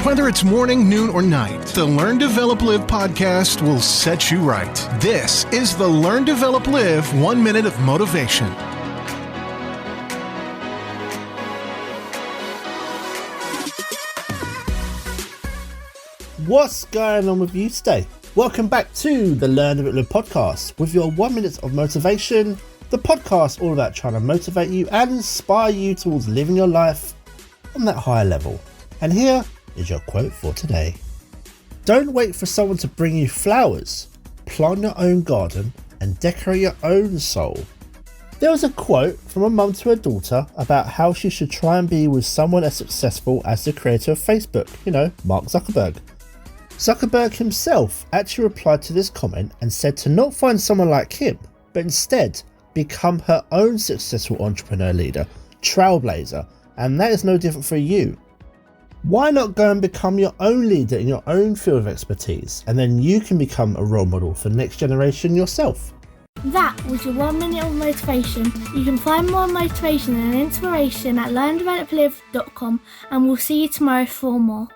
Whether it's morning, noon, or night, the Learn, Develop, Live podcast will set you right. This is the Learn, Develop, Live 1 Minute of Motivation. What's going on with you today? Welcome back to the Learn, Develop, Live podcast with your 1 minute of motivation, the podcast all about trying to motivate you and inspire you towards living your life on that higher level. And here is your quote for today. Don't wait for someone to bring you flowers. Plant your own garden and decorate your own soul. There was a quote from a mum to her daughter about how she should try and be with someone as successful as the creator of Facebook, Mark Zuckerberg. Zuckerberg himself actually replied to this comment and said to not find someone like him, but instead become her own successful entrepreneur leader, trailblazer, and that is no different for you. Why not go and become your own leader in your own field of expertise, and then you can become a role model for the next generation yourself? That was your 1 minute of motivation. You can find more motivation and inspiration at learndeveloplive.com, and we'll see you tomorrow for more.